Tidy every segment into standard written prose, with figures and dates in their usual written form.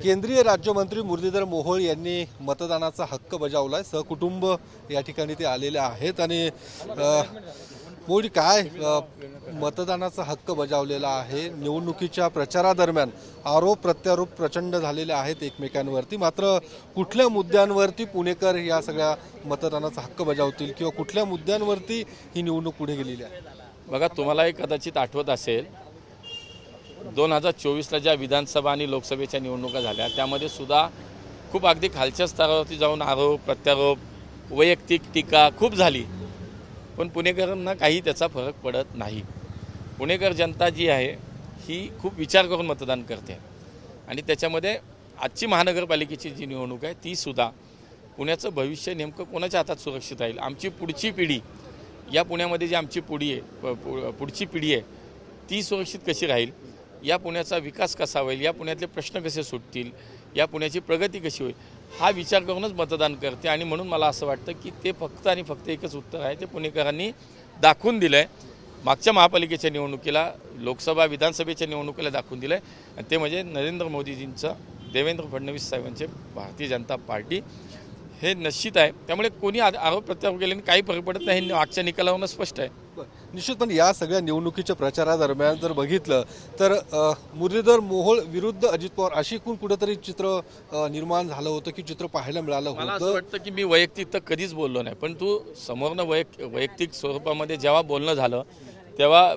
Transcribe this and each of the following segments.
केंद्रीय राज्यमंत्री मुरलीधर मोहोळ यांनी मतदानाचा हक्क बजावलाय। सहकुटुंब या ठिकाणी ते आलेले आहेत आणि मोदी काय मतदानाचा हक्क बजावलेला आहे। निवडणुकीच्या प्रचारादरम्यान आरोप प्रत्यारोप प्रचंड झालेले आहेत एकमेकांवरती, मात्र कुठल्या मुद्द्यांवरती पुणेकर या सगळ्या मतदानाचा हक्क बजावतील किंवा कुठल्या मुद्द्यांवरती ही निवडणूक पुढे गेलेली आहे। बघा, तुम्हालाही कदाचित आठवत असेल 2024ला ज्या विधानसभा आणि लोकसभेच्या निवडणुका झाल्या त्यामध्ये सुद्धा खूप अगदी खालच्या स्तरावरती जाऊन आरोप प्रत्यारोप वैयक्तिक टीका खूप झाली, पण पुणेकरांना काही त्याचा फरक पडत नाही। पुणेकर जनता जी आहे ही खूप विचार करून मतदान करते आणि त्याच्यामध्ये आजची महानगरपालिकेची जी निवडणूक आहे ती सुद्धा पुण्याचं भविष्य नेमकं कोणाच्या हातात सुरक्षित राहील, आमची पुढची पिढी, या पुण्यामध्ये जी आमची पुढची पिढी आहे ती सुरक्षित कशी राहील, या पुण्याचा विकास कसा होईल, या पुण्यातले प्रश्न कसे सुटतील, या पुण्याची प्रगती कशी होईल, हा विचार करूनच मतदान करते। आणि म्हणून मला असं वाटतं की ते फक्त आणि फक्त एकच उत्तर आहे, ते पुणेकरांनी दाखवून दिलं आहे। मागच्या महापालिकेच्या निवडणुकीला, लोकसभा विधानसभेच्या निवडणुकीला दाखवून दिलं आहे, आणि ते म्हणजे नरेंद्र मोदीजींचं, देवेंद्र फडणवीस साहेबांचे भारतीय जनता पार्टी हे निश्चित आहे। त्यामुळे कोणी आरोप प्रत्यारोप केल्याने काही फरक पडत नाही, हे मागच्या निकालावरून स्पष्ट आहे। निश्चितपणे या सगळ्या निवडणुकीच्या प्रचारादरम्यान जर बघितलं तर मुरलीधर मोहोळ विरुद्ध अजित पवार अशी एकूण कुठेतरी चित्र निर्माण झालं होतं की चित्र पाहायला मिळालं मला असं होतं। वाटतं की मी वैयक्तिक तर कधीच बोललो नाही, पण तू समोरनं वैयक्तिक स्वरूपामध्ये जेव्हा बोलणं झालं तेव्हा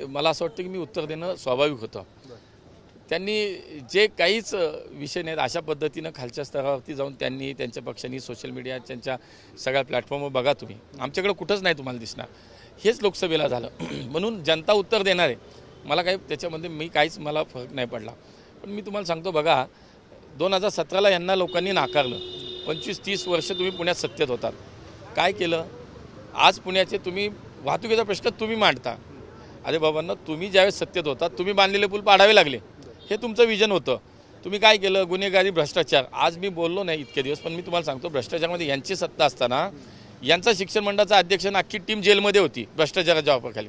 मला असं वाटतं की मी उत्तर देणं स्वाभाविक होतं। त्यांनी जे काहीच विषय नाहीत अशा पद्धतीनं खालच्या स्तरावरती जाऊन त्यांनी त्यांच्या पक्षांनी सोशल मीडिया त्यांच्या सगळ्या प्लॅटफॉर्मवर बघा तुम्ही, आमच्याकडे कुठंच नाही तुम्हाला दिसणार। हेच लोकसभेला झालं म्हणून जनता उत्तर देणार आहे। मला काही त्याच्यामध्ये मला फरक नाही पडला, पण मी तुम्हाला सांगतो, बघा 2017ला यांना लोकांनी नाकारलं, 25-30 वर्ष तुम्ही पुण्यात सत्तेत होतात, काय केलं? आज पुण्याचे तुम्ही वाहतुकीचा प्रश्न तुम्ही मांडता। अरे बाबांना, तुम्ही ज्यावेळेस सत्तेत होतात तुम्ही बांधलेले पूल पाडावे लागले, हे तुमचं विजन होतं। तुम्ही काय केलं? गुन्हेगारी, भ्रष्टाचार। आज मी बोललो नाही इतके दिवस, पण मी तुम्हाला सांगतो, भ्रष्टाचारामध्ये यांची सत्ता असताना यांचा शिक्षण मंडळाचा अध्यक्ष अख्खी टीम जेलमध्ये होती भ्रष्टाचाराच्या वापराखाली।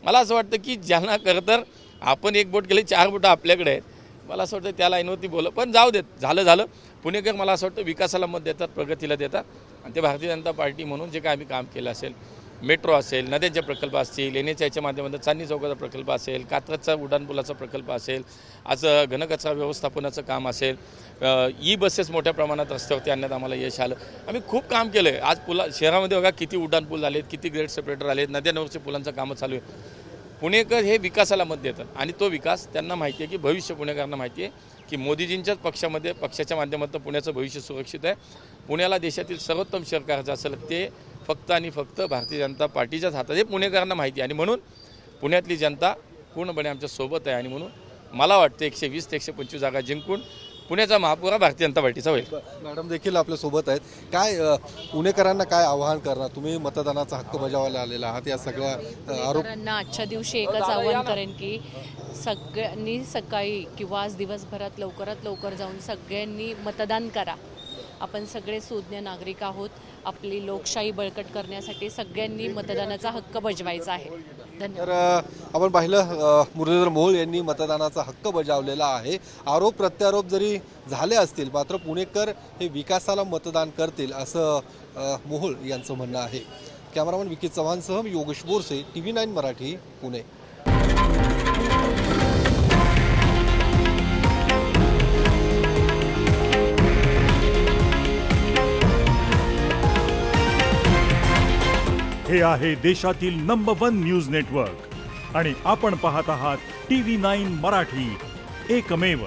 मला असं वाटतं की ज्यांना खरं तर आपण एक बोट केले 4 बोटं आपल्याकडे आहेत, मला असं वाटतं त्या लाईनवरती बोला, पण जाऊ देत, झालं। पुणेकर मला असं वाटतं विकासाला मत देतात, प्रगतीला देतात, आणि ते भारतीय जनता पार्टी म्हणून जे काय आम्ही काम केलं असेल, मेट्रो असेल, नद्यांचे प्रकल्प असतील, NHAच्या माध्यमातून चांदणी चौकाचा प्रकल्प असेल, कात्रजचा उड्डाणपुलाचा प्रकल्प असेल, आज घनकचरा व्यवस्थापनाचं काम असेल, बसेस मोठ्या प्रमाणात रस्त्यावरती आणण्यात आम्हाला यश आलं। आम्ही खूप काम केलं आहे। आज शहरामध्ये बघा किती उड्डाणपूल झालेत, किती ग्रेड सेपरेटर आलेत, नद्यांवरच्या पुलांचं कामं चालू आहे। पुणेकर हे विकासाला मत देतात, आणि तो विकास त्यांना माहिती आहे की भविष्य पुणेकरांना माहिती आहे की मोदीजींच्याच पक्षाच्या माध्यमातून पुण्याचं भविष्य सुरक्षित आहे। पुण्याला देशातील सर्वोत्तम शहर करायचं असेल ते फक्त आणि फक्त भारतीय जनता पार्टीच्याच हातात, हे पुणेकरांना माहिती आहे, आणि म्हणून पुण्यातली जनता पूर्णपणे आमच्या सोबत आहे। आणि म्हणून मला वाटतं 120 ते 125 जागा जिंकून पुण्याचा महापौर भारतीय जनता पार्टीचा होईल। मॅडम देखील आपल्या सोबत आहेत, काय पुणेकरांना काय आवाहन करणार? तुम्ही मतदानाचा हक्क बजावायला आलेला आहात, या सगळ्या आरोपांना आजच्या दिवशी एकच आवाहन करेन की सगळ्यांनी सकाळी किंवा आज दिवसभरात लवकरात लवकर जाऊन सगळ्यांनी मतदान करा। आपण सगळे सुज्ञ नागरिक आहोत, आपली लोकशाही बळकट करण्यासाठी सगळ्यांनी मतदानाचा हक्क बजवायचा आहे। धन्यवाद। तर आपण पाहिलं मुरलीधर मोहोळ यांनी मतदानाचा हक्क बजावलेला आहे। आरोप प्रत्यारोप जरी झाले असतील, मात्र पुणेकर हे विकासाला मतदान करतील असं मोहोळ यांचं म्हणणं आहे। कॅमेरामन विकी चव्हाणसह मी योगेश बोरसे, TV9 मराठी, पुणे। हे आहे देशातील नंबर 1 न्यूज नेटवर्क, आणि आपण पाहत आहात TV9 मराठी, एकमेव।